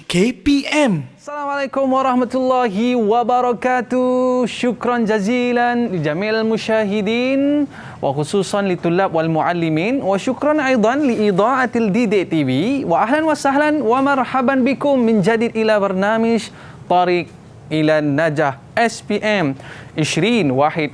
KPM. Assalamualaikum warahmatullahi wabarakatuh. Syukran jazilan li jamil musyahidin wa khususan li tulab wal muallimin wa syukran aidan li idaatil Didik TV wa ahlan wa sahlan wa marhaban bikum min jadid ila barnamij Tariq ila Najah SPM 2021.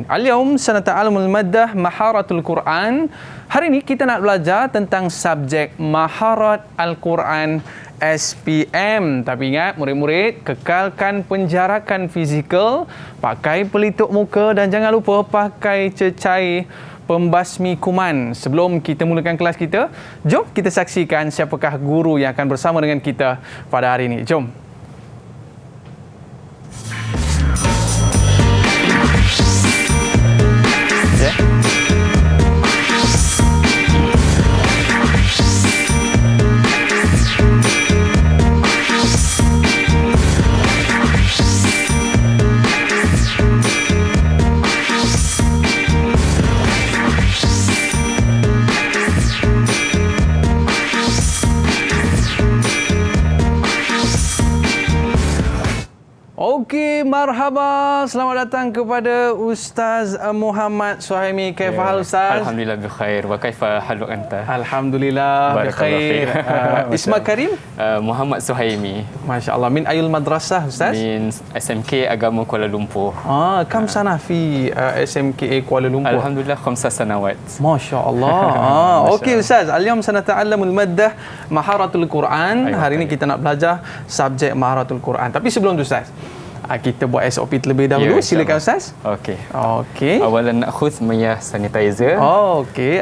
Al-yawm sanata'allamul maddah maharatul Quran. Hari ini kita nak belajar tentang subjek maharat Al-Quran SPM. Tapi ingat murid-murid, kekalkan penjarakan fizikal, pakai pelitup muka dan jangan lupa pakai cecair pembasmi kuman. Sebelum kita mulakan kelas kita, jom kita saksikan siapakah guru yang akan bersama dengan kita pada hari ini. Jom. Okey, marhaba. Selamat datang kepada Ustaz Muhammad Suhaimi. Kaifa hal Ustaz? Alhamdulillah bikhair. Wa kaifa haluk anta? Alhamdulillah bikhair. Isma Karim? Muhammad Suhaimi. Masya-Allah. Min ayul madrasah Ustaz? Min SMK Agama Kuala Lumpur. Kam sana fi SMK Kuala Lumpur? Alhamdulillah 5 sanawat. Masya-Allah. Okey Ustaz, al-yawm sanata'allamul maddah maharatul Quran. Hari ini kita nak belajar subjek maharatul Quran. Tapi sebelum tu Ustaz, kita buat SOP terlebih dahulu. Silakan Ustaz. Okey. Awalan nakhuz miyah sanitizer.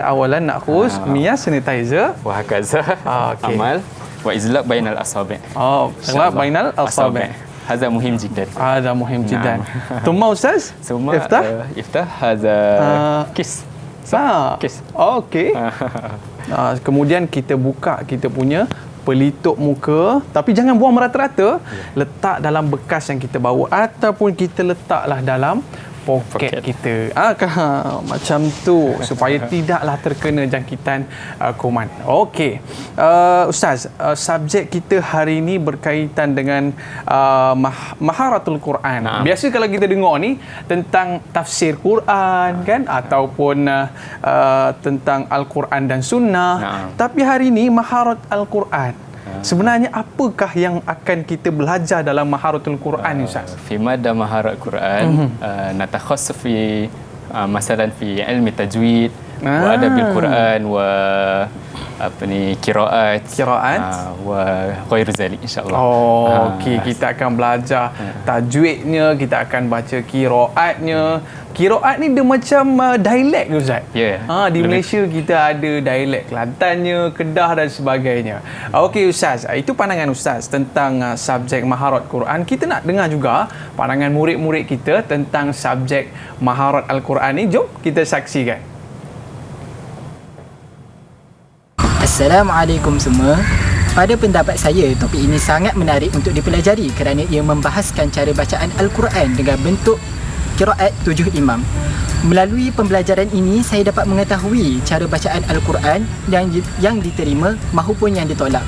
Awalan nakhuz miyah sanitizer. Wa hakaza. Amal wa izlaq bainal asabi'. Izlaq bainal asabi'. Hadza muhim jiddan. Hadza muhim jiddan. Thumma Ustaz? Thumma iftah hadza kiss. Kiss. Okey. Kemudian kita buka kita punya pelitup muka, tapi jangan buang merata-rata. Letak dalam bekas yang kita bawa ataupun kita letaklah dalam poket kita. Macam tu supaya tidaklah terkena jangkitan kuman. Okey. Ustaz, subjek kita hari ini berkaitan dengan maharatul Quran. Biasa kalau kita dengar ni tentang tafsir Quran kan, ataupun tentang Al-Quran dan Sunnah. Tapi hari ini maharat Al-Quran. Sebenarnya apakah yang akan kita belajar dalam maharatul Quran Ustaz? Fi madda maharat Quran natakhass fi masalan fi ilmi tajwid wa adabil Quran wa qiraat wa ghair zalik insyaallah. Okey, kita akan belajar tajwidnya, kita akan baca qiraatnya. Qiraat ni dia macam dialek ke Ustaz? Di Malaysia kita ada dialek Kelantannya, Kedah dan sebagainya. Okey Ustaz, itu pandangan Ustaz tentang subjek maharat Quran. Kita nak dengar juga pandangan murid-murid kita tentang subjek maharat Al-Quran ni. Jom kita saksikan. Assalamualaikum semua. Pada pendapat saya, topik ini sangat menarik untuk dipelajari kerana ia membahaskan cara bacaan Al-Quran dengan bentuk qiraat 7 imam. Melalui pembelajaran ini, saya dapat mengetahui cara bacaan Al-Quran yang diterima mahupun yang ditolak.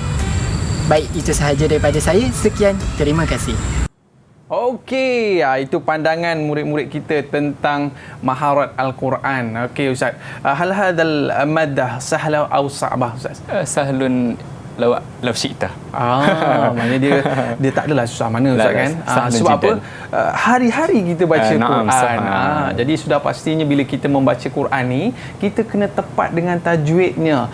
Baik, itu sahaja daripada saya. Sekian, terima kasih. Okey, itu pandangan murid-murid kita tentang maharat Al-Quran. Okey Ustaz, hal hadal maddah sahla atau sa'bah Ustaz? Sahlun law syi'ta. Maknanya dia tak adalah susah mana Ustaz kan? Sebab apa? Hari-hari kita baca Quran. Jadi sudah pastinya bila kita membaca Quran ni, kita kena tepat dengan tajwidnya.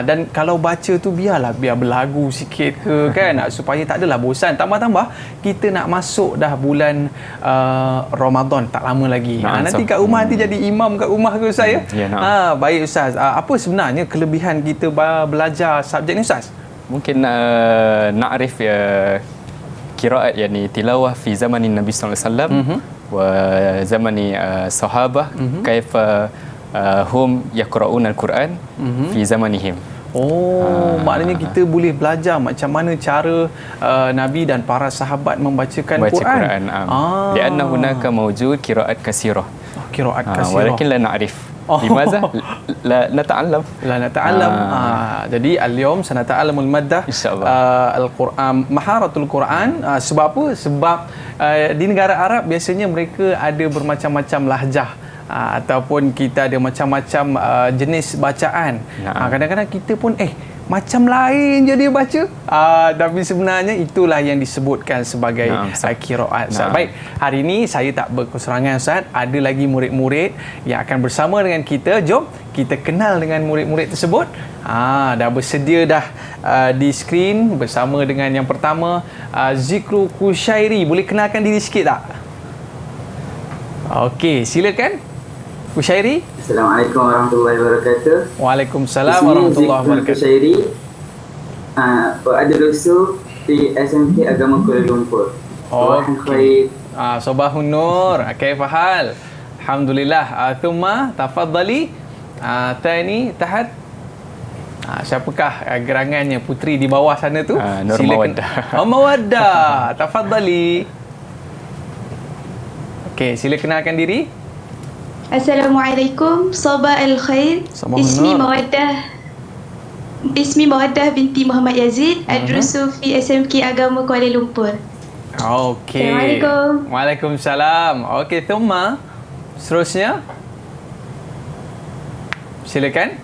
Dan kalau baca tu biar berlagu sikit ke kan, supaya tak adalah bosan. Tambah-tambah kita nak masuk dah bulan Ramadan tak lama lagi. Nanti kat rumah nanti jadi imam kat rumah ke Ustaz ya? Baik Ustaz. Apa sebenarnya kelebihan kita belajar subjek ni Ustaz? Mungkin na'rif qiraat yani tilawah fi zamanin Nabi sallallahu alaihi wasallam wa zamani sahabah kaifa hum yaqra'un al-Quran fi zamanihim. Maknanya kita boleh belajar macam mana cara Nabi dan para sahabat membacakan Quran. Lianna hunaka mawjud qiraat katsirah. qiraat kasirah. Walakin la na'rif. Limaza? La nata'allam. La nata'allam. Jadi al-yawm sanata'allamul maddah al-Quran, maharatul Quran. Sebab apa? Sebab di negara Arab biasanya mereka ada bermacam-macam lahjah. Ataupun kita ada macam-macam jenis bacaan. Kadang-kadang kita pun macam lain je dia baca. Tapi sebenarnya itulah yang disebutkan sebagai qiraat. Baik, hari ini saya tak berkesurangan Ustaz. Ada lagi murid-murid yang akan bersama dengan kita. Jom kita kenal dengan murid-murid tersebut. Dah bersedia dah di skrin bersama dengan yang pertama, Zikru Kushairi. Boleh kenalkan diri sikit tak? Okey, silakan. Kushairi. Assalamualaikum warahmatullahi wabarakatuh. Waalaikumsalam warahmatullahi wabarakatuh. Kushairi. Adrusu di SMK Agama Kuala Lumpur. Okey. Sobahun Nur. Kaifa hal? Alhamdulillah. Thumma tafaddali. Tani tahat. Siapakah gerangannya puteri di bawah sana tu? Nur Mawaddah. Mawaddah. Tafaddali. Okey, sila kenalkan diri. Assalamualaikum, sabah al-khair. Ismi Mawaddah binti Muhammad Yazid, adrusu fi SMK Agama Kuala Lumpur. Okey. Assalamualaikum. Waalaikumsalam. Okey, thumma seterusnya. Silakan.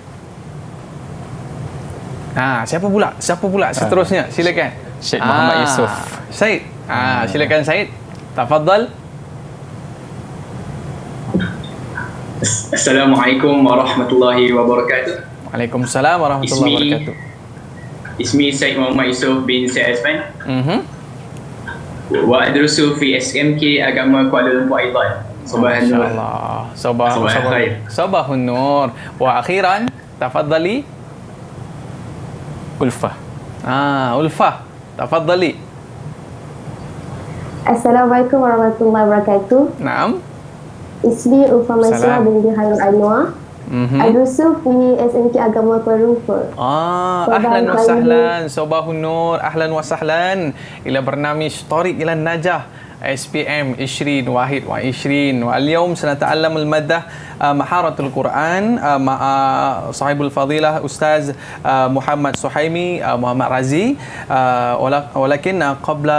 Siapa pula seterusnya? Silakan. Syed Muhammad Yusof. Syed. Silakan Syed. Tafadhal. Assalamualaikum warahmatullahi wabarakatuh. Waalaikumsalam warahmatullahi wabarakatuh. Ismi Syed Muhammad Yusof bin Syed Azman. Wa adrusu fi SMK Agama Kuala Lumpur aidan. Sabahun Nur. Sabahun Nur. Wa akhiran, tafadhali. Ulfah. Ulfah. Tafadhali. Assalamualaikum warahmatullahi wabarakatuh. Naam. Ismi Ulfa Maisra binti Khairul Anwar. Adrusu fi SMK Agama Kuala Lumpur. Ahlan wa sahlan. Sabahun Nur. Ahlan wa sahlan. Ila barnamij Tariq ila Najah. SPM 20 واحد 20 واليوم سنتعلم المادة محارة القرآن مع صاحب الفضيلة أستاذ محمد سحيمي محمد رازي ولكن قبل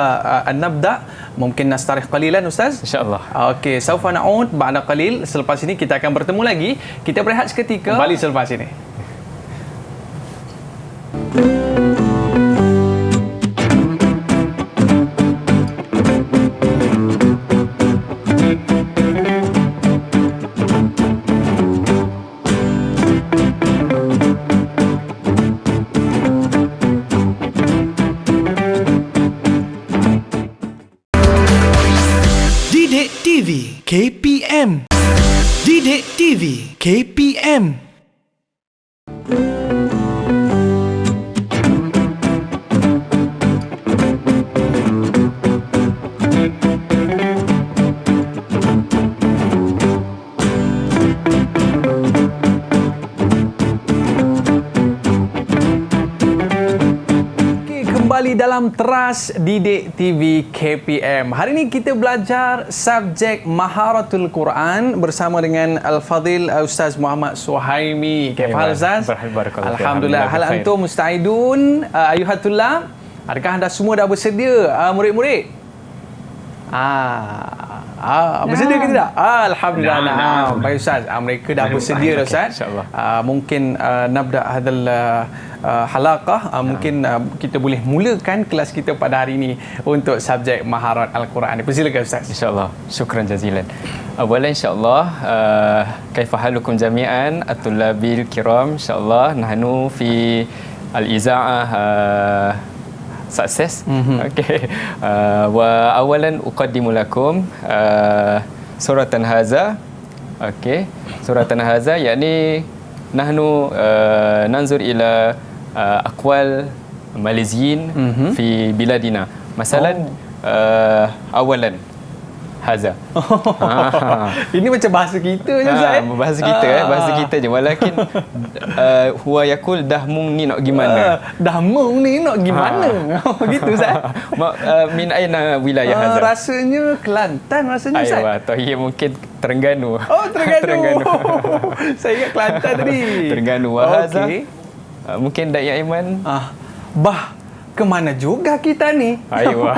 أن نبدأ ممكن نستريح قليلا أستاذ؟ إن شاء الله. Okey, سوف نعود بعد قليل. Selepas ini kita akan bertemu lagi. Kita berehat seketika. Kembali selepas ini. KPM. Didik TV KPM. Kembali dalam Teras Didik TV KPM. Hari ini kita belajar subjek Maharatul Quran bersama dengan Al-Fadhil Ustaz Muhammad Suhaimi. Kaifa Ustaz? Alhamdulillah. Hal antum musta'idun ayuhatullah? Adakah anda semua dah bersedia murid-murid? Bersedia ke tidak? Alhamdulillah. Naam. Baik Ustaz, mereka dah bersedia dah Ustaz. Mungkin nabda hadzal halaqah, mungkin kita boleh mulakan kelas kita pada hari ini untuk subjek Maharat Al-Quran. Persilakan Ustaz. InsyaAllah. Syukran jazilan. Awalan insyaAllah, kaifa halukum jami'an at-tullabil kiram. InsyaAllah nahnu fi al-iza'ah sukses. Okey. Wa awalan uqaddimu lakum suratan haza. Okey. Suratan haza yakni nahnu nanzur ila aqwal Malaysiyin fi biladina. Masalan awalan haza. Ini macam bahasa kita je Ustaz. Bahasa kita bahasa kita je. Walakin huwa yakul dahmung ni nak gimana? Dahmung ni nak gimana? Begitu Ustaz. Min aina wilayah haza? Rasanya Kelantan rasanya Ustaz. Aywa, Tahir mungkin Terengganu. Oh, Terengganu. Saya ingat Kelantan tadi. Terengganu wa haza. Okey. Mungkin Dayak Aiman. Bah, kemana juga kita ni? Aywa.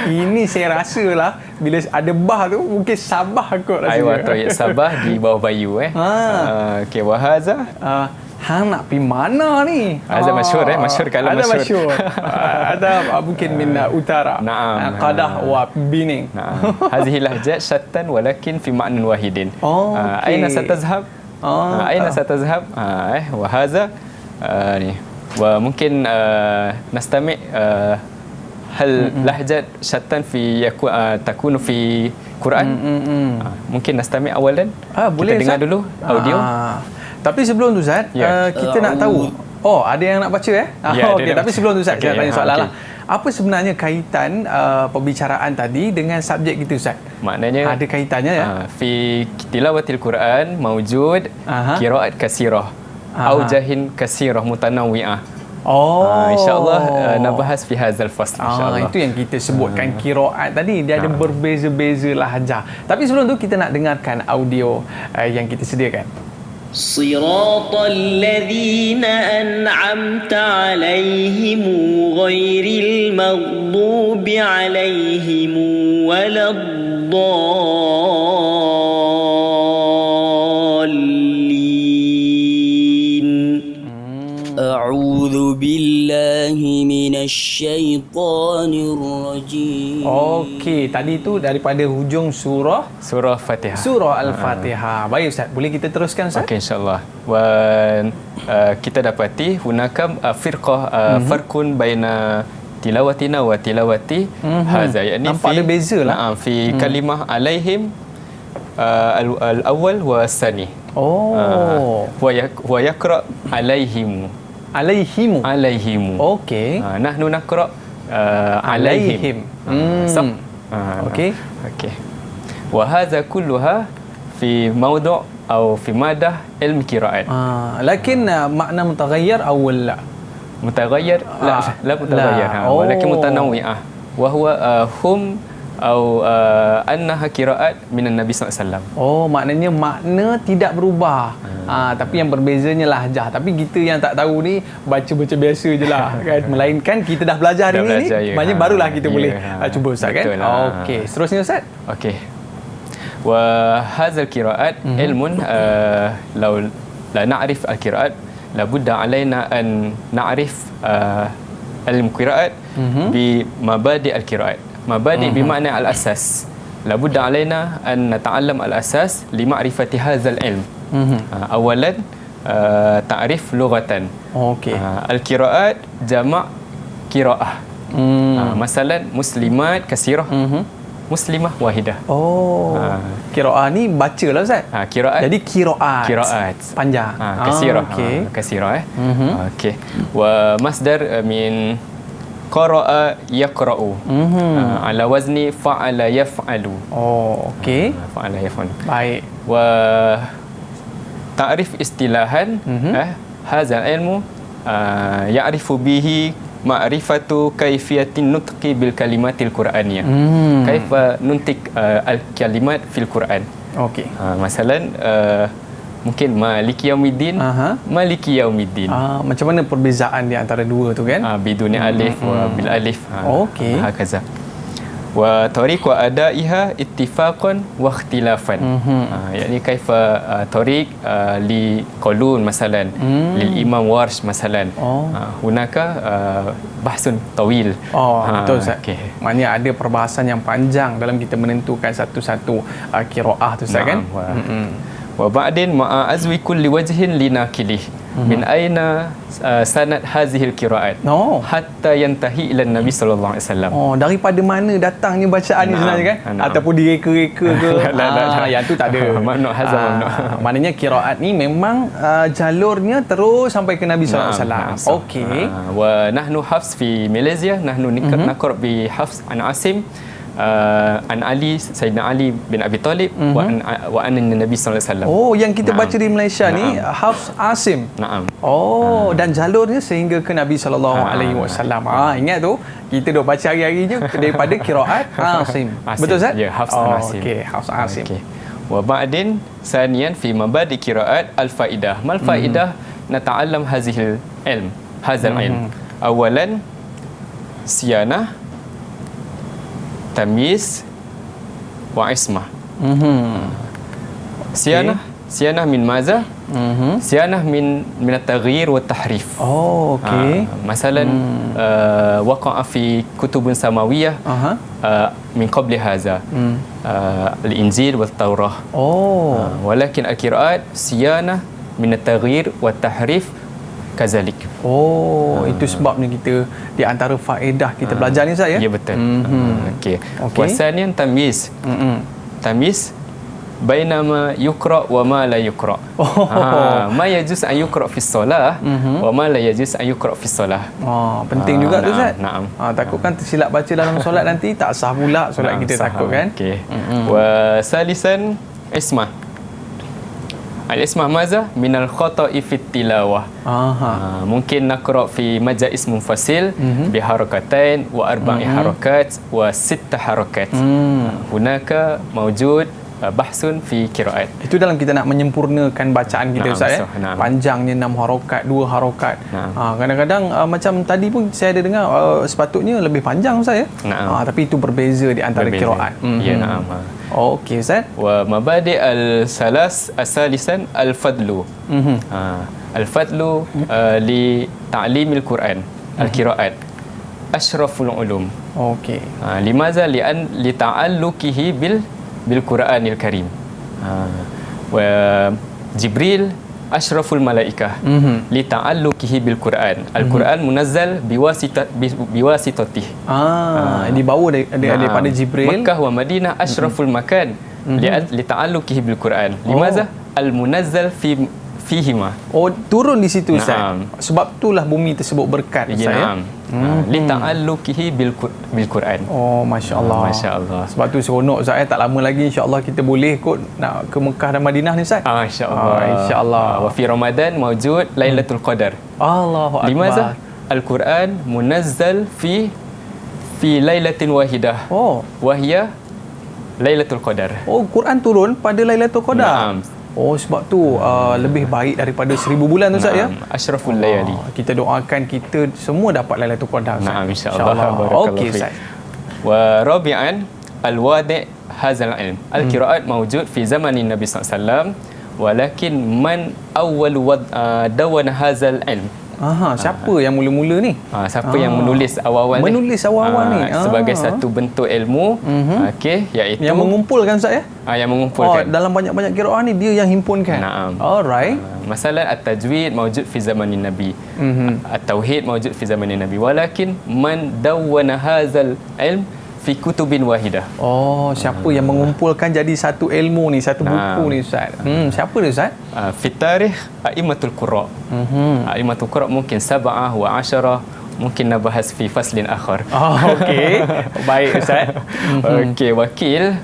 Ini saya rasa lah bila ada bah tu mungkin Sabah kot rasanya. Aywa, Tahir Sabah di bawah Bayu okey, wa haza. Hang nak pergi mana ni? Haza masyhur masyhur kalau masyhur. Ada mungkin min utara. Naam. Qadah wa Bining. Naam. Hazihi lahjat syattan walakin fi ma'nan wahidin. Okey. Aina satazhab? Aina satazhab? Wa haza ni. Wa mungkin nastami' hal lahjat syattan fi takunu fi Quran. Mungkin nastami' awalan. Boleh kita dengar Ustaz? dulu audio. Tapi sebelum tu Ustaz, kita nak tahu. Oh, ada yang nak baca okey, tapi sebelum tu Ustaz, saya nak tanya soalan lah. Apa sebenarnya kaitan pembicaraan tadi dengan subjek kita Ustaz? Maknanya ada kaitannya ya. Fi tilawatil Quran mawjud qiraat kasirah. Aujahin kasirah mutanawwi'ah. InsyaAllah nak bahas fi hadzal fasl insyaAllah. Itu yang kita sebutkan qiraat tadi, dia ada berbeza-beza lahjah. Tapi sebelum tu kita nak dengarkan audio yang kita sediakan. صراط الذين أنعمت عليهم غير المغضوب عليهم ولا الضالين أعوذ بالله من الشيطان الرجيم. Okey, tadi tu daripada hujung surah Fatihah. Surah Al-Fatihah. Baik Ustaz, boleh kita teruskan Ustaz? Okey, insyaAllah. Kita dapati hunaka firqah farqun baina tilawatina wa tilawati haza. Yani nampak ada beza lah. Fi kalimah alaihim al-awwal wa sani. Wa yaqra alaihimu. Okey. Nahnu naqra alaihim. Okey. Wa hadha kulluha fi mawdu' atau fi madah ilmu qiraat. Lakin makna mutaghayyir awal la. Mutaghayyir la mutaghayyir. Walakin mutanawwi'ah. Wa huwa hum atau annaha qiraat minan Nabi SAW. Maknanya makna tidak berubah. Tapi yang berbezanya lahjah. Tapi kita yang tak tahu ni baca-baca biasa je lah kan. Melainkan kita dah belajar hari ni, maknanya barulah kita boleh cuba Ustaz kan. Okey, seterusnya Ustaz. Okey. Wa hadzal qiraat ilmun law la na'rif al-qiraat la budda alaina an na'rif ilmu qiraat bi mabadi' al-qiraat. Mabadi' bermakna al-asas. La budda alaina an nata'allam al-asas li ma'rifati hadzal ilm. Awalan ta'rif lughatan. Okey. Al-qiraat jama' qiraah. Masalan muslimat kasirah. Muslimah wahidah. Qiraah ni baca lah Ustaz. Qiraat. Jadi qiraat. Panjang. Kasirah. Kasirah okey. Wa masdar min qara'a yaqra'u. Ala wazni fa'ala yaf'alu. Okey. Fa'ala yaf'alu. Baik. Wa ta'rif istilahan hadzal ilmu ya'rifu bihi ma'rifatu kaifiyatin nutqi bil kalimatil qur'aniyah. Kaifa nuntik al kalimat fil Quran. Okey. Masalan mungkin maliki yaumiddin, maliki yaumiddin. Macam mana perbezaan di antara dua tu kan? Biduni alif wa bil alif. Okey. Hakaza. Wa tariq wa adaiha ittifaqan wa ikhtilafan. Yani kaifa tariq li qalun masalan lil imam warsh masalan. Hunaka bahsun tawil. Betul Ustaz. Maknanya ada perbahasan yang panjang dalam kita menentukan satu-satu qiraah tu Ustaz kan? Wa ba'din ma'a azwi kulli wajhin linakilih min aina sanad hazihil qiraat hatta yantahi ila Nabi sallallahu alaihi wasallam. Daripada mana datangnya bacaan ni sebenarnya kan? Ataupun direka-reka ke? Yang tu tak ada. Mamnu hazam mamnu. Maknanya qiraat ni memang jalurnya terus sampai ke Nabi sallallahu alaihi wasallam. Okey. Wa nahnu hafs fi Malaysia, nahnu naqra bi hafs an Asim an Ali Sayyidina Ali bin Abi Talib wa an Nabi sallallahu alaihi wasallam. Oh, yang kita baca di Malaysia ni Hafs Asim. Naam. Oh, dan jalurnya sehingga ke Nabi sallallahu alaihi wasallam. Ingat tu, kita duk baca hari-harinya daripada qiraat Asim. Betul Ustaz? Ya, Hafs Asim. Okey, Hafs Asim. Okay. Wa ba'din saniyan fi mabadi qiraat al-faidah. Mal faidah nata'allam hazihil ilm, hazal ilm. Awalan siyanah, tamyiz wa ismah. Siyanah min maza? Siyanah min at-taghyir wa at-tahrif. Oh, okey. Masalan waqa'a fi kutubun samawiyah min qabli hadha. Al-Injil wa at-Taurah. Oh. Walakin al-qiraat siyanah min at-taghyir wa at-tahrif kazalik. Oh, itu sebabnya kita di antara faedah kita belajar ni Ustaz ya? Ya, betul. Okey. Wasanian tamyiz. Tamyiz bainama yuqra wa ma la yuqra. Ma yajuz an yuqra fi solah wa ma la yajuz an yuqra fi solah. Penting juga tu Ustaz. Naam. Takutkan tersilap baca dalam solat nanti tak sah pula solat kita, takut kan? Okey. Wa salisan ismah. Al-ismah maza minal khata'i fit tilawah. Mungkin naqra fi majais munfasil bi harakatain wa arba'i harakat wa sitta harakat. Hunaka mawjud bahsun fi qiraat. Itu dalam kita nak menyempurnakan bacaan kita Ustaz ya. Panjangnya 6 harakat, 2 harakat. Kadang-kadang macam tadi pun saya ada dengar sepatutnya lebih panjang Ustaz ya. Tapi itu berbeza di antara qiraat. Ya, naam. Okey Ustaz. Wa mabadi al-salas asalisan al-fadlu. Al-fadlu li ta'limil Quran, al-qiraat. Ashraful ulum. Okey. Limaza li ta'alluqihi bil Quranil Karim. Wa Jibril ashraful malaikah li ta'alluqihi bil Quran. Al-Quran munazzal biwasitati. Dibawa daripada Jibril. Makkah wa Madinah ashraful makan li ta'alluqihi bil Quran. Limaza al-munazzal fihima. Oh, turun di situ Ustaz. Sebab itulah bumi tersebut berkat Ustaz ya. Li ta'alluqihi bil Quran. Oh, masya-Allah. Masya-Allah. Sebab tu seronok Ustaz tak lama lagi insya-Allah kita boleh kot nak ke Mekah dan Madinah ni Ustaz. Insya-Allah. Insya-Allah. Wa fi Ramadan mawjud Lailatul Qadar. Allahu akbar. Limaza Al-Quran munazzal fi lailatin wahidah. Wa hiya Lailatul Qadar. Oh, Quran turun pada Lailatul Qadar. Naam. Oh, sebab tu lebih baik daripada 1000 bulan tu Ustaz ya. Ashraful layali. Kita doakan kita semua dapat Lailatul Qadar. Naam, insya-Allah. Okey Ustaz. Wa rabi'an al-wadi' hadzal ilm. Al-qiraat mawjud fi zamanin Nabi sallallahu alaihi wasallam, walakin man awwal dawana hadzal ilm. Siapa yang mula-mula ni? Siapa yang menulis awal-awal ni? Menulis awal-awal ni. Sebagai satu bentuk ilmu, iaitu yang mengumpulkan Ustaz ya? Yang mengumpulkan. Dalam banyak-banyak qiraat ni dia yang himpunkan. Naam. Alright. Masalah at-tajwid mawjud fi zamanin Nabi. At-tauhid mawjud fi zamanin Nabi, walakin man dawwana hadzal ilm fi kutubin wahidah. Siapa yang mengumpulkan jadi satu ilmu ni, satu buku ni Ustaz? Siapa dia Ustaz? Fi tarikh a'immatul qurra. A'immatul qurra mungkin 7 wa 10, mungkin nak bahas fi faslin akhar. Okey. Baik Ustaz. Okey, wakil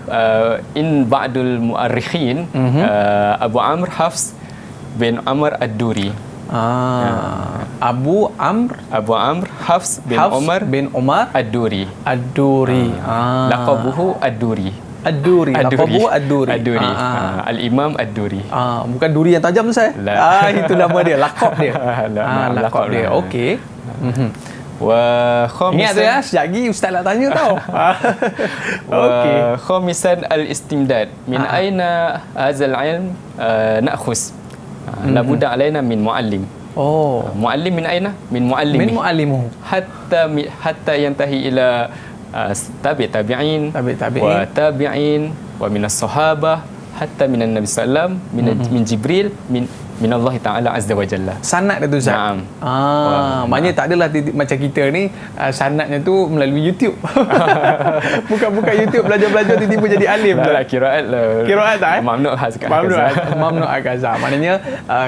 in ba'dul mu'arrikhin Abu Amr Hafs bin Amr ad-Duri. Abu Amr Hafs bin Umar ad-Duri. Laqabuhu ad-Duri. Laqabuhu ad-Duri. Al-Imam ad-Duri. Bukan duri yang tajam Ustaz. Itu nama dia, laqab dia. Laqab dia. Okey. Wa khamisan, ingat tu ya, sekejap lagi Ustaz nak tanya tau. Okey. Khamisan al-istimdad. Min aina hadzal ilm na'khus? La budda alaina min muallim. Muallim min aina? Min muallimi. Min muallimuhu. Hatta yantahi ila tabi'in wa tabi'in wa min as-sahabah hatta min an-nabi sallam min Jibril min minallahi ta'ala azza wa jalla. Sanad dia tu Ustaz. Naam. Maknanya tak adalah macam kita ni sanadnya tu melalui YouTube. Buka YouTube belajar-belajar tiba-tiba jadi alim lah. Qiraat lah. Qiraat tak Mamnu' hazka. Mamnu' akaza. Maknanya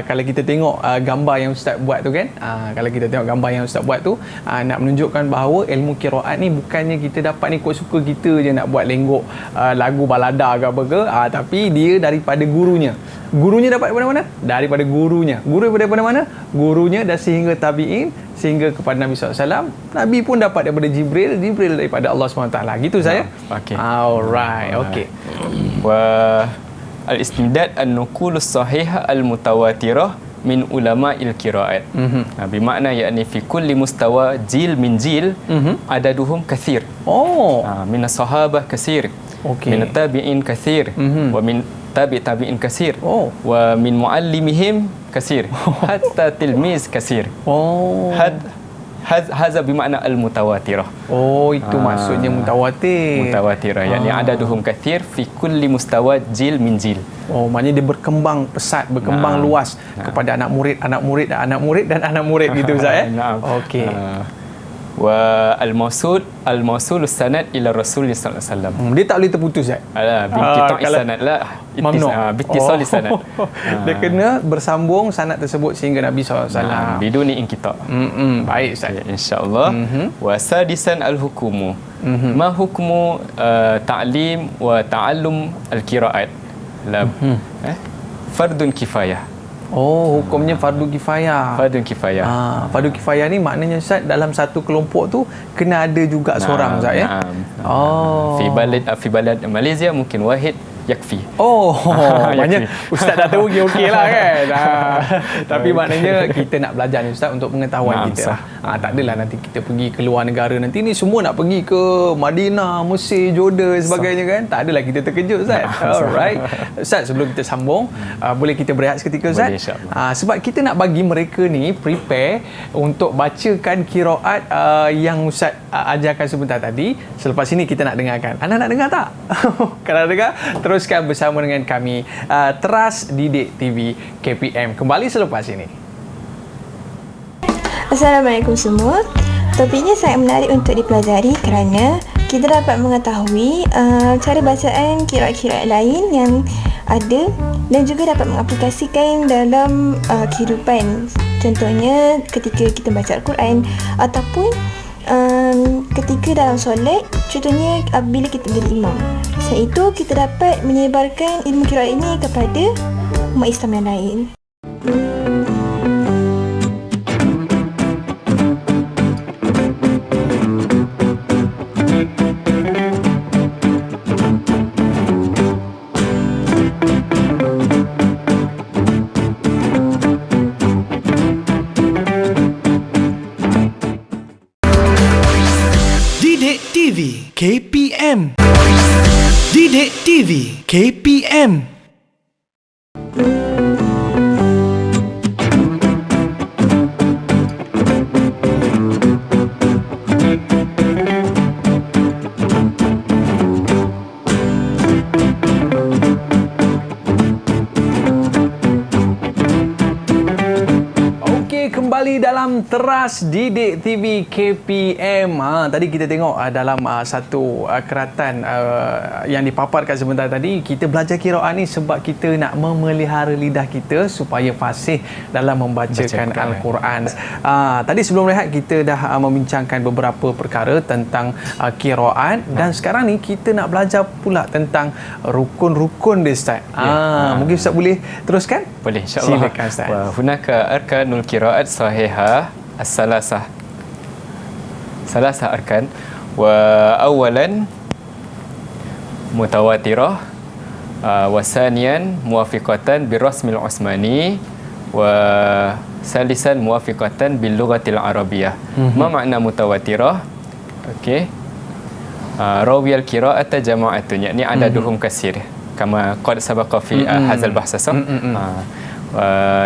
kalau kita tengok gambar yang Ustaz buat tu kan, kalau kita tengok gambar yang Ustaz buat tu nak menunjukkan bahawa ilmu qiraat ni bukannya kita dapat ni ikut suka kita je nak buat lenggok lagu balada ke apa ke, tapi dia daripada gurunya. Gurunya dapat daripada mana? Daripada gurunya. Guru daripada mana? Gurunya dan sehingga tabi'in, sehingga kepada Nabi SAW. Nabi pun dapat daripada Jibril daripada Allah SWT. Gitu saya. Okey. Alright, okey. Wa al-istimdad an-nuqulus sahihah al-mutawatirah min ulama'il qiraat. Bermakna yakni fi kulli mustawa jil min jil adaduhum kathir. Min as-sahabah kathir. Min at-tabi'in kathir. Wa min tabi'in kathir. Wa min muallimihim kathir. Hatta tilmiz kathir. Hadza bermakna al-mutawatirah. Itu maksudnya mutawatir. Mutawatirah. Yani adaduhum kathir fi kulli mustawa jil min jil. Maknanya dia berkembang pesat, berkembang luas kepada anak murid dan anak murid gitu Ustaz Okey. Wa al-mawsul sanad ila Rasul sallallahu alaihi wasallam. Dia tak boleh terputus binti sanad lah. Bittisal sanad. Dia kena bersambung sanad tersebut sehingga Nabi SAW. Biduni inqita. Baik Ustaz. Insya-Allah. Wa sadisan al-hukumu. Ma hukmu ta'lim wa ta'allum al-qiraat? Fardun kifayah. Hukumnya fardu kifayah. Fardu kifayah. Fardu kifayah ni maknanya Ustaz dalam satu kelompok tu kena ada juga seorang Ustaz ya. Fi balad Malaysia mungkin wahid yakfi. Banyak Ustaz dah tahu okey lah kan. Tapi maknanya kita nak belajar ni Ustaz untuk pengetahuan kita. Tak adalah nanti kita pergi ke luar negara, nanti ni semua nak pergi ke Madinah, Mesir, Jordan sebagainya kan. Tak adalah kita terkejut Ustaz. Alright. Ustaz, sebelum kita sambung, boleh kita berehat seketika Ustaz? Boleh, sebab kita nak bagi mereka ni prepare untuk bacakan qiraat yang Ustaz ajarkan sebentar tadi. Selepas ini kita nak dengarkan. Anda nak dengar tak? Kalau dengar, teruskan bersama dengan kami Teras Didik TV KPM. Kembali selepas ini. Assalamualaikum semua. Topiknya sangat menarik untuk dipelajari kerana kita dapat mengetahui cara bacaan qiraat-qiraat lain yang ada dan juga dapat mengaplikasikan dalam kehidupan. Contohnya ketika kita baca Al-Quran ataupun ketika dalam solat, contohnya apabila kita menjadi imam. Selain itu, kita dapat menyebarkan ilmu qiraat ini kepada umat Islam yang lain. Didik TV KPM. Didik TV KPM. Kembali dalam Teras Didik TV KPM. Tadi kita tengok dalam satu keratan yang dipaparkan sebentar tadi, kita belajar qiraat ni sebab kita nak memelihara lidah kita supaya fasih dalam membacakan Al-Quran. Tadi sebelum rehat kita dah membincangkan beberapa perkara tentang qiraat dan sekarang ni kita nak belajar pula tentang rukun-rukun dia Ustaz. Mungkin Ustaz boleh teruskan? Boleh, insya-Allah. Silakan Ustaz. Wa hunaka arkanul qiraat sahihah as-salasah. Salasah arkan. Wa awalan mutawatirah, wa saniyan muwafiqatan birasmil usmani, wa salisan muwafiqatan bil lughatil arabiyyah. Ma makna mutawatirah? Okey. Rawiyal qira'ata jama'atun, yakni adaduhum kasir. Kama qad sabaqa fi hadzal bahsasa.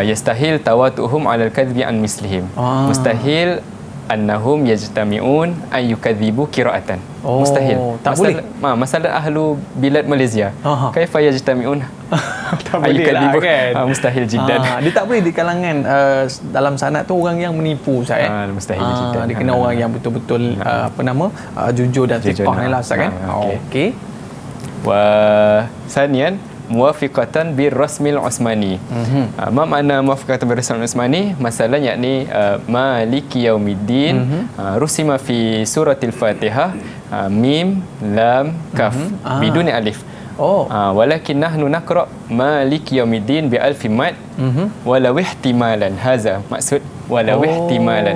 Yastahil tawatuhum 'ala al-kadhibi an mislihim. Mustahil annahum yajtami'un an yukadzibu qira'atan. Mustahil. Tak boleh. Masalah ahlu bilad Malaysia. Kaifa yajtami'un? Tak boleh lah kan. Mustahil jiddan. Dia tak boleh di kalangan dalam sanad tu orang yang menipu Ustaz mustahil jiddan. Dia kena orang yang betul-betul jujur dan thiqah ni lah Ustaz kan. Okey. Wa sanian muwafiqatan bir rasmil usmani. Ma makna muwafiqatan bir rasmil usmani? Masalah yakni maliki yaumiddin rusima fi suratil fatihah mim lam kaf biduni alif. Walakin nahnu naqra maliki yaumiddin bi alfi mad walau ihtimalan. Haza maksud walau ihtimalan.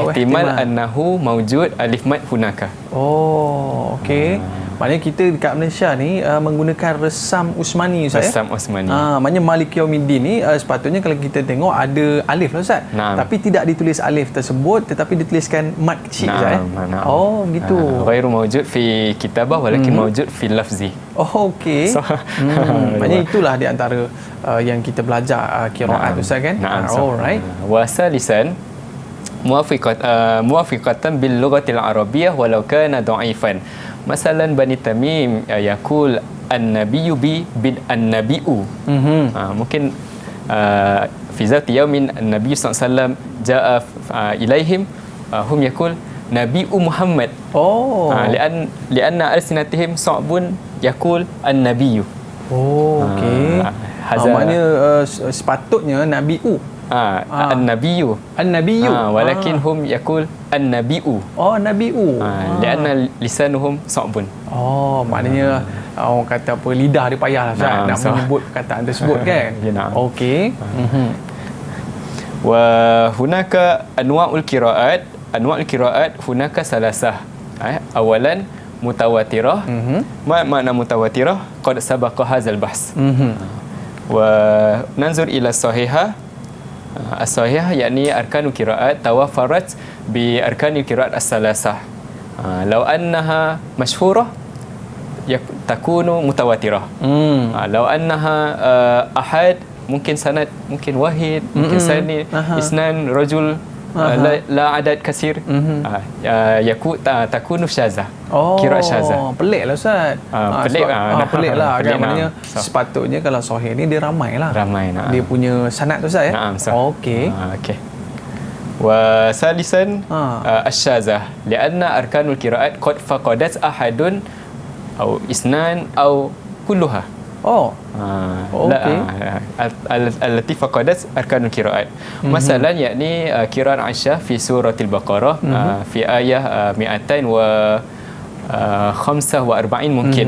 Ihtimal annahu mawjud alif mad hunaka. Okey. Maknanya kita dekat Malaysia ni menggunakan resam Usmani Ustaz. Resam Usmani. Maknanya Maliki Yaumiddin ni sepatutnya kalau kita tengok ada alif lah Ustaz. Tapi tidak ditulis alif tersebut tetapi dituliskan mad kecil Ustaz. Oh gitu. Ghairu mawjud fi kitabah walakin mawjud fi lafzi. Okey. Maknanya itulah di antara yang kita belajar qiraat Ustaz kan. Alright. Wa salisan muwafiqatan bil lughatil arabiyyah walau kana dha'ifan. Masalan Bani Tamim yaqul an-nabiyyu bi bid an-nabiyyu. Mungkin fi zati yaumin an-nabiy sallallahu alaihi wasallam jaa ilaihim hum yaqul nabiyyu Muhammad. lianna alsinatihim sa'bun yaqul an-nabiyyu. Okey. Maknanya sepatutnya nabiyyu. An-nabiyyu. An-nabiyyu. Walakin hum yaqul an-nabiyyu. Nabiyyu. Lianna lisanuhum sa'bun. Maknanya orang kata apa, lidah dia payah lah nak menyebut perkataan tersebut kan. Okey. Wa hunaka anwa'ul qira'at. Anwa'ul qira'at hunaka salasah. Awalan mutawatirah. Ma makna mutawatirah? Qad sabaqa hadzal bahs. Wa nanzur ila sahihah. As-sahihah yakni arkanul qiraat tawafarat bi arkanil qiraat as-salasah. Law annaha mashhurah takunu mutawatirah. Law annaha ahad mungkin sanad, mungkin wahid, mungkin sanid, isnan, rajul, la adad kasir. Takunu syazah. Qiraat syazah. Pelik lah Ustaz. Pelik pelik lah kan. Maknanya sepatutnya kalau sahih ni dia ramai lah. Dia punya sanad tu Ustaz ya. Okey. Wa salisan asy-syazah lianna arkanul qiraat qad faqadat ahadun au isnan au kulluha. Okey. Allati faqadat arkanul qiraat. Masalan yakni qiraat Aisyah fi suratil Baqarah fi ayah 245 mungkin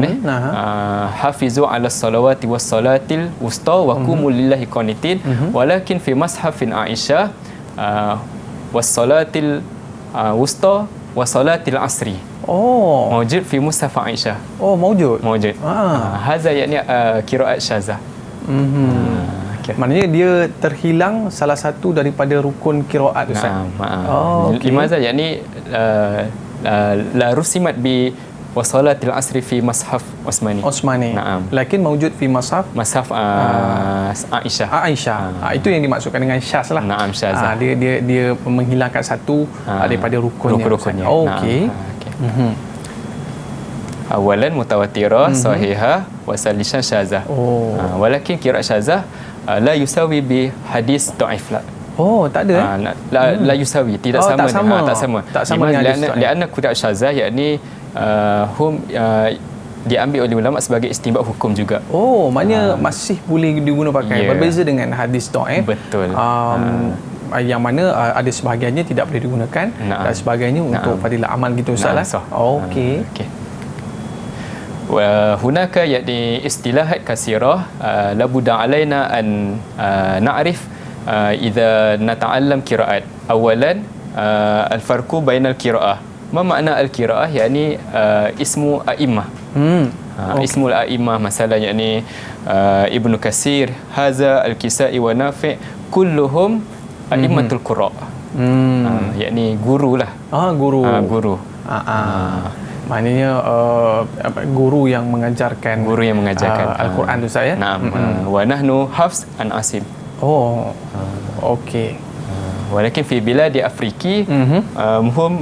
hafizu ala salawati was salatil wusta wa qumu lillahi qanitin walakin fi mashafin Aisyah was salatil wusta wa salatil asri. Mawjud fi mushaf Aisyah. Mawjud. Hadza yakni qiraat syazah. Maknanya dia terhilang salah satu daripada rukun qiraat Ustaz. Limaza yakni la rusimat bi wasalatil asri fi mashaf Osmani. Lakin mawjud fi mashaf Aisyah. Itu yang dimaksudkan dengan syaz lah. Syazah. Dia menghilangkan satu daripada rukunnya. Okey. Awalan mutawatirah sahihah wa salisan syazah. Walakin qiraat syazah la yusawi bi hadis dhaif la. Tak ada la yusawi, tidak sama. Tak sama lianna qiraat syazah yakni hum diambil oleh ulama sebagai istinbat hukum juga. Maknanya masih boleh digunakan berbeza dengan hadis dhaif. Betul. Yang mana ada sebahagiannya tidak boleh digunakan dan sebagainya untuk fadilah amal gitu Ustaz lah. Okey. Wa hunaka yakni istilahat kasirah la budda alaina an na'rif idza nata'allam qiraat. Awalan al-farqu bainal qiraah. Ma makna al-qiraah yakni ismu a'immah. Ismul a'immah masalah yakni Ibnu Katsir, Haza, Al-Kisai wa Nafi' kulluhum a'immatul qura'. Yakni guru lah. Guru. Maknanya guru yang mengajarkan Al-Quran tu saya. Wa nahnu hafs an Asim. Okey. ولكن في بلاد أفريقي هم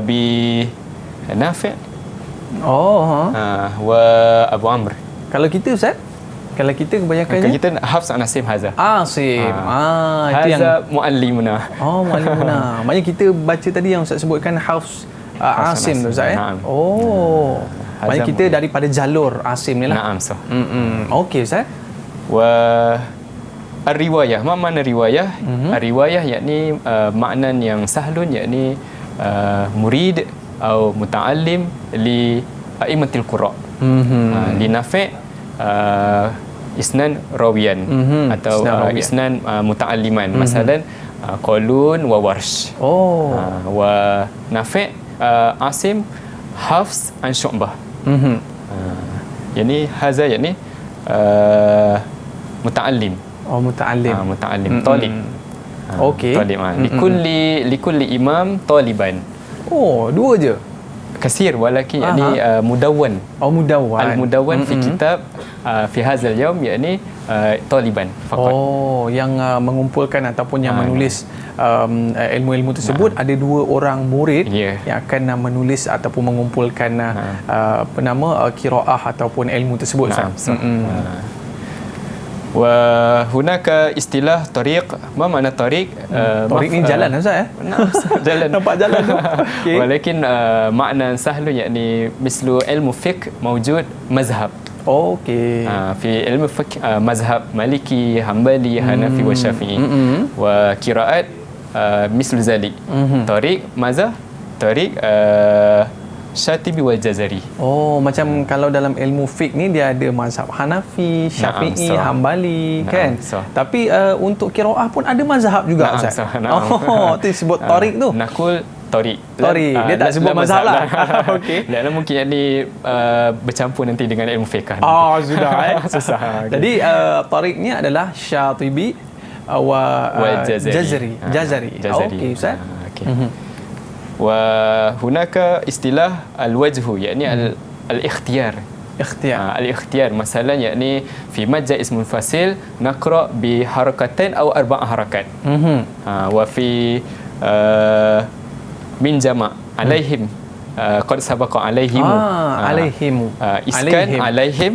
بنافع وأبو عمرو. Kalau kita Ustaz, kalau kita kebanyakannya kita Hafs an Asim Haza. Asim. Itu yang Haza muallimuna. Muallimuna. Maknanya kita baca tadi yang Ustaz sebutkan Hafs Asim tu Ustaz maknanya kita daripada jalur Asim ni lah. Naam sah. Okey Ustaz. الرواية ما معنى رواية؟ الرواية يعني معنى yang سهل يعني مريد أو متعلم لأئمة القراء لنافع إسنان راويا atau إسنان متعلمان مثلا قالون وورش ونافع عاصم حفص عن شعبة يعني هذا يعني متعلم متعلم طالب okey لكل إمام طالبا dua je كثير ولكن يعني مدون المدون في كتاب في هذا اليوم يعني طالبا فقط yang mengumpulkan ataupun yang menulis ilmu-ilmu tersebut ada dua orang murid yang akan menulis ataupun mengumpulkan qiraah ataupun ilmu tersebut. وهناك اصطلاح طريق ما معنى طريق طريق ni jalan Ustaz jalan nampak jalan tu ولكن معنى سهل يعني مثل علم فقه موجود مذهب في علم الفقه مذهب مالكي حنبلي حنفي وشافعي وقراءات مثل ذلك طريق ماذا طريق Syatibi wal Jazari. Macam kalau dalam ilmu fiqh ni dia ada mazhab Hanafi, Syafi'i, Hambali kan. Tapi untuk qiraah pun ada mazhab juga Ustaz. Tu disebut tariq tu. Nakul tariq. Dia tak sebut mazhab lah. Okey. Dan mungkin ini bercampur nanti dengan ilmu fiqh. Sudah susah. Jadi tariq ni adalah Syatibi wal Jazari. Okey Ustaz. وهناك اصطلاح الوجه يعني الاختيار الاختيار مثلا يعني في مجا اسم الفاصل نقرأ بحركتين أو 4 حركات وفي من جمع عليهم قد سبق عليهم إسكان عليهم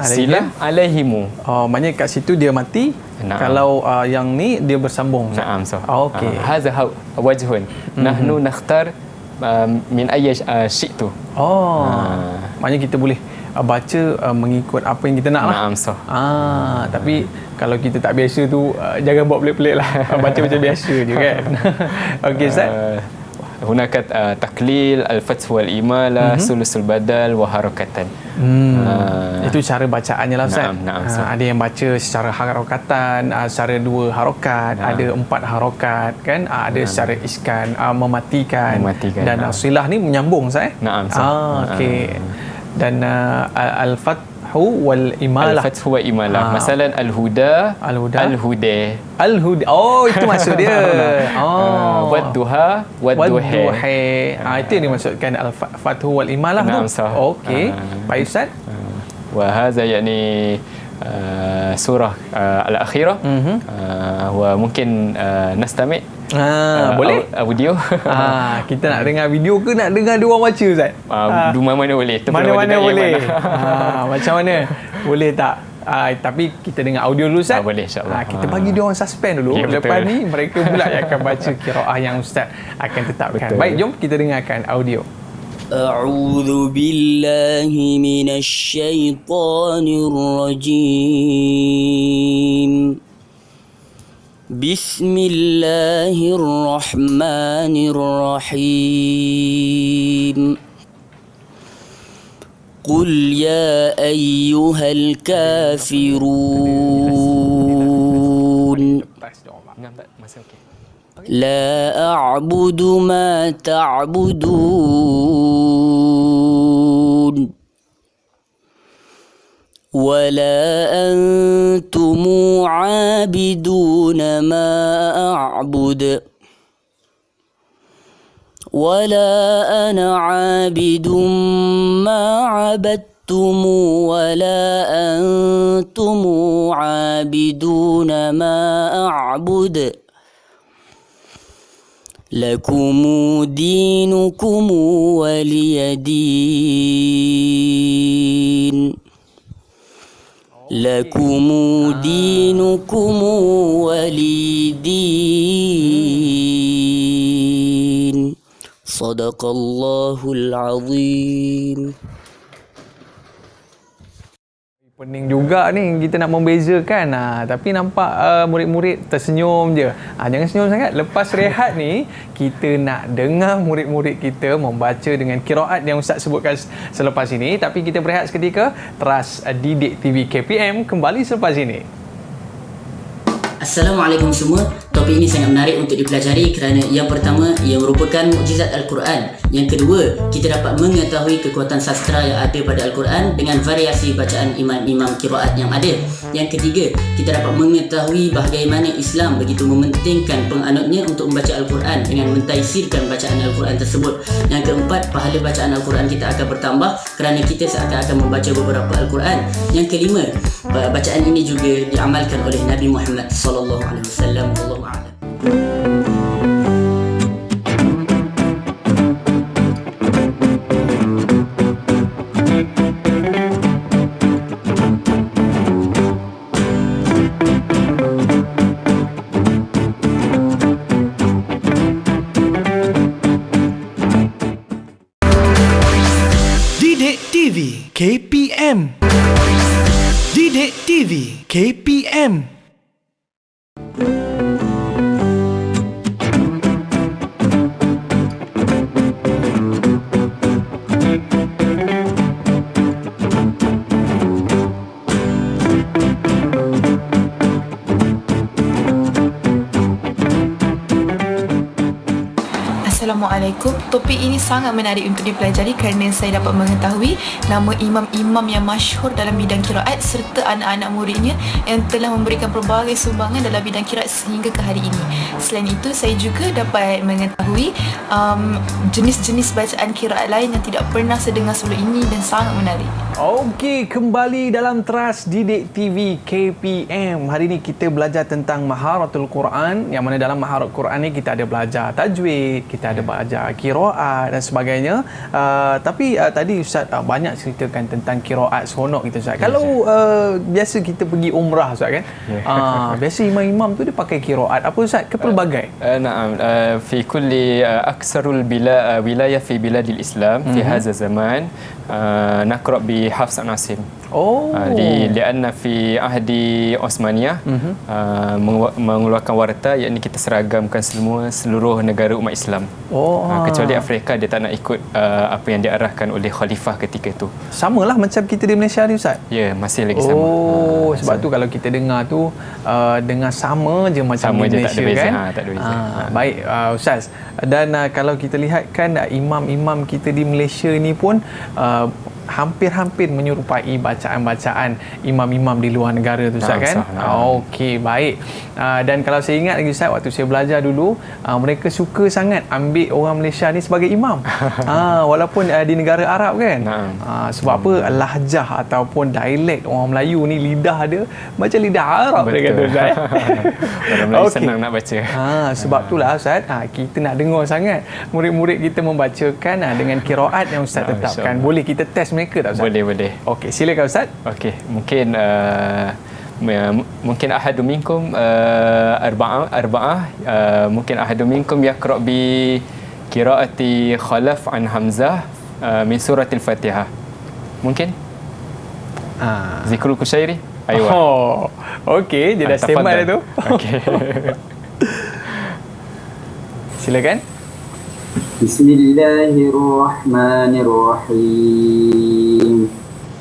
silah عليهم maknanya kat situ dia mati. Kalau yang ni dia bersambung. Okey. هذا وجه نحن نختار من أي شيء tu. Maknanya kita boleh baca mengikut apa yang kita nak lah. Tapi kalau kita tak biasa tu jangan buat pelik-pelik lah. Baca macam biasa je kan. Okey Ustaz. هناك تقليل الفتح والإمالة ثلث البدل وحركة. Itu cara bacaannya lah Ustaz. Ada yang baca secara harakatan, secara 2 harakat, ada 4 harakat kan, ada secara iskan, mematikan dan silah ni menyambung Ustaz. Okey. Dan al-fath wal imalah. Al-fath wal imalah. Masalan al-huda, al-huda. Itu maksud dia. Wad-duha, wad-duha. Itu yang dimaksudkan al-fath wal imalah tu. Okey. Baik Ustaz. وهذا يعني سورة الأخيرة وممكن نستمع boleh audio. Kita nak dengar video ke nak dengar dia orang baca Ustaz? Mana-mana boleh. Mana-mana boleh. Macam mana? Boleh tak? Tapi kita dengar audio dulu Ustaz. Boleh insya-Allah. Kita bagi dia orang suspend dulu. Lepas ni mereka pula yang akan baca qiraah yang Ustaz akan tetapkan. Baik, jom kita dengarkan audio. أعوذ بالله من الشيطان الرجيم بسم الله الرحمن الرحيم قل يا أيها الكافرون لا أعبد ما تعبدون ولا أنتم عابدون ما أعبد ولا أنا عابد ما عبدتم ولا أنتم عابدون ما أعبد لكم دينكم ولي دين لكم دينكم ولي دين صدق الله العظيم. Pening juga ni kita nak membezakan. Tapi nampak murid-murid tersenyum je. Jangan senyum sangat. Lepas rehat ni, kita nak dengar murid-murid kita membaca dengan qiraat yang Ustaz sebutkan selepas ini. Tapi kita berehat seketika. Teras Didik TV KPM kembali selepas ini. Assalamualaikum semua. Topik ini sangat menarik untuk dipelajari kerana yang pertama, ia merupakan mukjizat Al-Quran. Yang kedua, kita dapat mengetahui kekuatan sastra yang ada pada Al-Quran dengan variasi bacaan imam-imam qiraat yang ada. Yang ketiga, kita dapat mengetahui bagaimana Islam begitu mementingkan penganutnya untuk membaca Al-Quran dengan mentaisirkan bacaan Al-Quran tersebut. Yang keempat, pahala bacaan Al-Quran kita akan bertambah kerana kita seakan-akan membaca beberapa Al-Quran. Yang kelima, bacaan ini juga diamalkan oleh Nabi Muhammad sallallahu alaihi wasallam. Wallahu a'lam. Didik TV KPM. Didik TV KPM. Assalamualaikum. Topik ini sangat menarik untuk dipelajari kerana saya dapat mengetahui nama imam-imam yang masyhur dalam bidang qiraat serta anak-anak muridnya yang telah memberikan pelbagai sumbangan dalam bidang qiraat sehingga ke hari ini. Selain itu, saya juga dapat mengetahui jenis-jenis bacaan qiraat lain yang tidak pernah saya dengar sebelum ini dan sangat menarik. Okey, kembali dalam Teras Didik TV KPM. Hari ini kita belajar tentang Maharatul Quran, yang mana dalam Maharatul Quran ni kita ada belajar tajwid, kita ada belajar qiraat dan sebagainya. Tapi tadi Ustaz banyak ceritakan tentang qiraat seronok kita Ustaz. Kalau biasa kita pergi umrah Ustaz kan. Biasa imam-imam tu dia pakai qiraat apa Ustaz? Ke pelbagai? Naam, fi kulli aksarul wilayah fi biladil Islam fi hadha zaman naqra bi Hafs an Asim. Lianna fi ahdi Osmaniyah mengeluarkan warta, yakni kita seragamkan seluruh negara umat Islam. Kecuali Afrika, dia tak nak ikut apa yang diarahkan oleh khalifah ketika itu. Samalah macam kita di Malaysia ni Ustaz. Ya, masih lagi sama. Sebab tu kalau kita dengar tu dengar sama je macam sama di je, Malaysia tak ada beza, kan. Tak ada beza. Baik Ustaz. Dan kalau kita lihat kan imam-imam kita di Malaysia ni pun hampir-hampir menyerupai bacaan-bacaan imam-imam di luar negara tu Ustaz kan. Okey, baik. Dan kalau saya ingat lagi Ustaz, waktu saya belajar dulu, mereka suka sangat ambil orang Malaysia ni sebagai imam. Walaupun di negara Arab kan. Sebab apa? Lahjah ataupun dialek orang Melayu ni, lidah dia macam lidah Arab. Betul. Dia kata Ustaz. Orang Melayu senang nak baca. Sebab itulah Ustaz, kita nak dengar sangat murid-murid kita membacakan dengan qiraat yang Ustaz tetapkan. Boleh kita test mereka tak Ustaz? Boleh. Okey, silakan Ustaz. Okey, mungkin ahadu minkum arba'ah mungkin ahadu minkum yaqra bi qiraati Khalaf an Hamzah min suratil Fatihah. Mungkin? Zikrul Kushairi. Aywa. Okey, dia dah standby dah tu. Okey. Silakan. Bismillahirrahmanirrahim.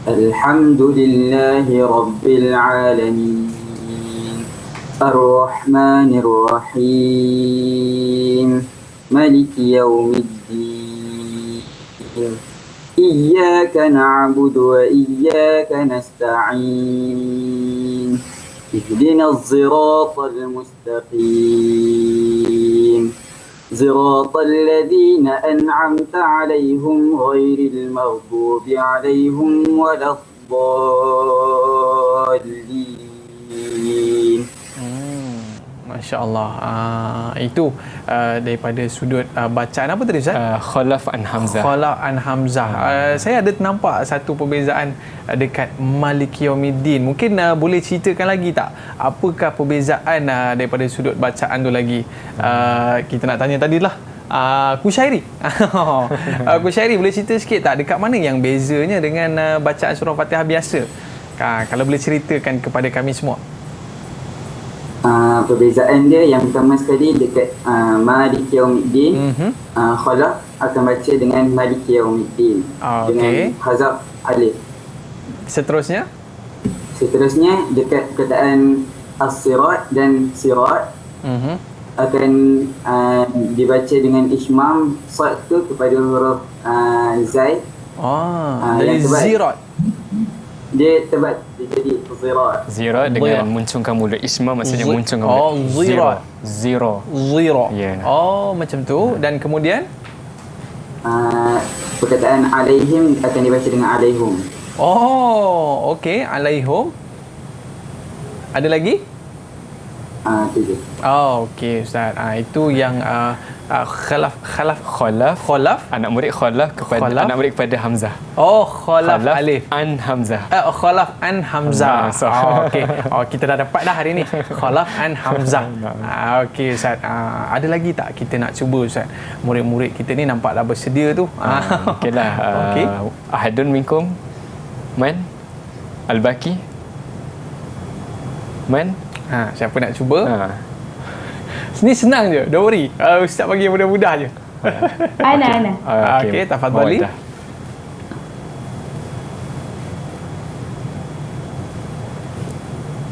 Alhamdulillahi Rabbil Alamin. Ar-Rahmanir-Rahim. Maliki Yawmiddin. Iyyaka na'budu wa iyyaka nasta'in. Ihdinas siratal mustaqim. صراط الذين أنعمت عليهم غير المغضوب عليهم ولا الضالين. Masya-Allah. Itu daripada sudut bacaan apa tadi Ustaz? Khalaf an Hamzah. Khalaf an Hamzah. Saya ada nampak satu perbezaan dekat Maliki Yaumiddin. Mungkin boleh ceritakan lagi tak? Apakah perbezaan daripada sudut bacaan tu lagi? Kita nak tanya tadilah. Kusyairi. Kusyairi boleh cerita sikit tak dekat mana yang bezanya dengan bacaan surah Fatihah biasa? Kalau boleh ceritakan kepada kami semua. Perbezaan dia yang pertama sekali dekat Maliki Yaumiddin, Khalaf akan baca dengan Maliki Yaumiddin dengan hazaf alif. Seterusnya dekat perkataan as-sirat dan sirat akan dibaca dengan ismam sad tu kepada huruf zai. Jadi zirat. Dia tebat dia jadi zirat. Zirat dengan muncungkan mulut. Isma maksudnya muncungkan mulut. Zirat. Zira. Yeah. Macam tu. Dan kemudian perkataan alaihim akan dibaca dengan alaihum. Okey, alaihum. Ada lagi? Itu je. Okey Ustaz. Itu yang khalaf anak murid khalaf kepada anak murid kepada Hamzah. Khalaf alif an Hamzah. Khalaf an Hamzah. Okey. Kita dah dapat dah hari ni. Khalaf an Hamzah. Okey Ustaz. Ada lagi tak kita nak cuba Ustaz? Murid-murid kita ni nampak dah bersedia tu. Okeylah. Okey. Ahadun minkum man al-baqi man. Siapa nak cuba? Ni senang je, don't worry. Ustaz bagi yang mudah-mudah je. Ana. Okey, tafadhali.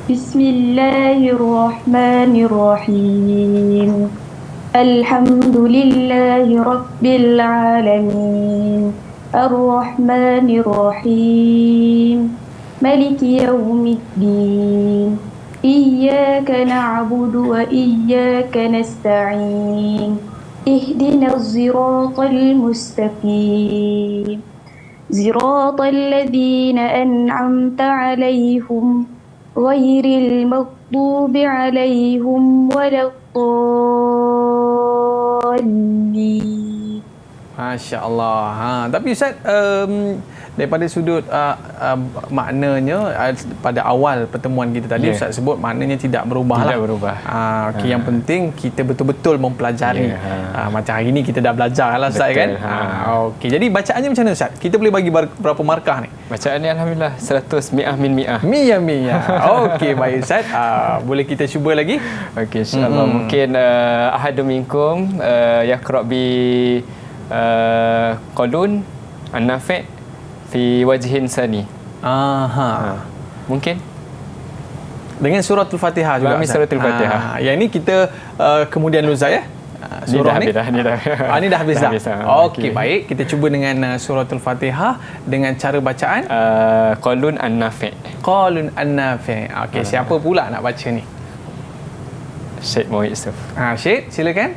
Bismillahirrahmanirrahim. Alhamdulillahi rabbil alamin. Ar-Rahmanir-Rahim. Maliki yaumiddin. Iyyaka na'budu wa iyyaka nasta'in. Ihdinas siratal mustaqim. Siratal ladzina an'amta 'alaihim ghairil maghdubi 'alaihim waladdallin. Masya-Allah. Tapi Ustaz, daripada sudut maknanya pada awal pertemuan kita tadi Ustaz sebut maknanya tidak berubah. Okey, yang penting kita betul-betul mempelajari. Macam hari ni kita dah belajar lah Ustaz kan. Okey, jadi bacaannya macam mana Ustaz? Kita boleh bagi berapa markah ni? Bacaan ni alhamdulillah 100 mi'ah min mi'ah. Okey, baik Ustaz. Boleh kita cuba lagi? Okey, insya-Allah. Mungkin ahadun minkum yaqra bi qalun an-nafi' fi wajhin sani. Mungkin dengan suratul Fatihah juga. Kami suratul Fatihah. Yang ni kita kemudian luzai ya. Surah ni dah habis dah. Okey, baik. Kita cuba dengan suratul Fatihah dengan cara bacaan qalun an-nafi'. Okey, siapa pula nak baca ni? Syed Muhammad Yusuf. Syed, silakan.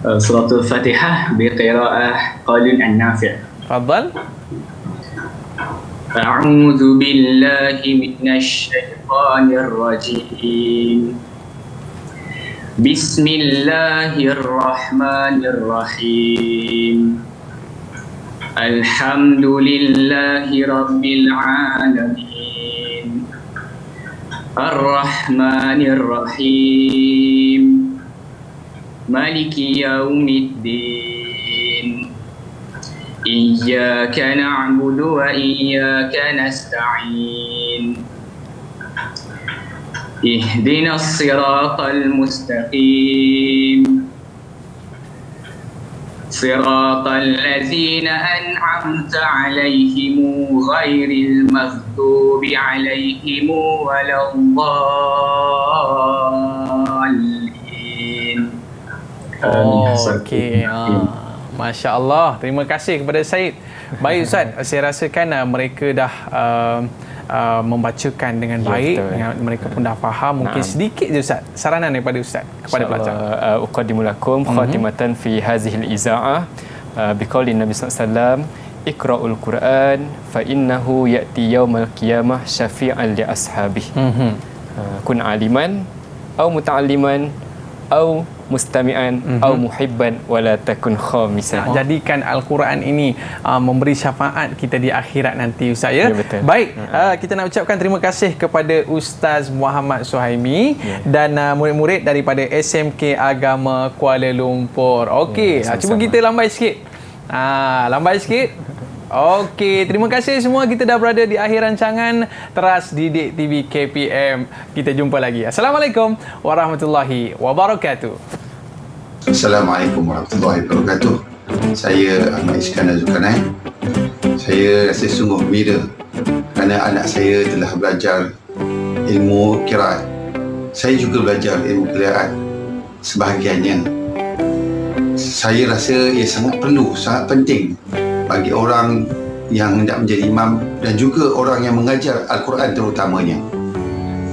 Suratul Fatihah biqira'ah qalun an-nafi'. تفضل. أعوذ بالله من الشيطان الرجيم. بسم الله الرحمن الرحيم. الحمد لله رب العالمين. الرحمن الرحيم. مالك يوم الدين. إياك نعبد وإياك نستعين. اهدنا الصراط المستقيم. صراط الذين أنعمت عليهم غير المغضوب عليهم ولا الضالين. Okey. Masya Allah. Terima kasih kepada Syed. Baik Ustaz, saya rasakan mereka dah membacakan dengan baik. Mereka pun dah faham. Mungkin sedikit je Ustaz saranan daripada Ustaz kepada pelajar. Uqaddimulakum khatimatan fi hazihil iza'ah biqauli Nabi sallallahu alaihi wasallam iqra'ul Quran fa innahu ya'ti yaumal qiyamah syafi'an li ashabihi. kun aliman au muta'alliman au mustami'an au muhibban wala takun khamisan. Jadikan Al-Quran ini memberi syafaat kita di akhirat nanti, Ustaz, ya. Ya, betul. Baik, kita nak ucapkan terima kasih kepada Ustaz Muhammad Suhaimi dan murid-murid daripada SMK Agama Kuala Lumpur. Okey, cuba kita lambai sikit. Lambai sikit. Okey, terima kasih semua. Kita dah berada di akhir rancangan Teras Didik TV KPM. Kita jumpa lagi. Assalamualaikum warahmatullahi wabarakatuh. Assalamualaikum warahmatullahi wabarakatuh. Saya Ahmad Iskandar Zulkarnain. Saya rasa sungguh gembira kerana anak saya telah belajar ilmu qiraat. Saya juga belajar ilmu qiraat sebahagiannya. Saya rasa ia sangat perlu, sangat penting bagi orang yang hendak menjadi imam dan juga orang yang mengajar Al-Quran terutamanya.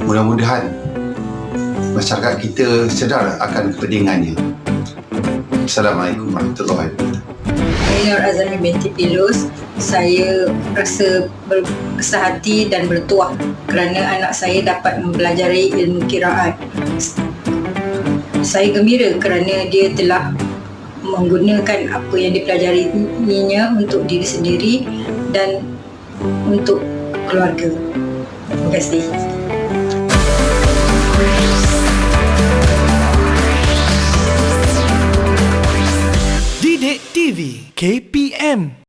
Mudah-mudahan masyarakat kita sedar akan kepentingannya. Assalamualaikum warahmatullahi wabarakatuh. Saya Nur Azami binti Pilus. Saya rasa berbesar hati dan bertuah kerana anak saya dapat mempelajari ilmu qiraat. Saya gembira kerana dia telah menggunakan apa yang dipelajarinya untuk diri sendiri dan untuk keluarga. Terima kasih. Didik TV KPM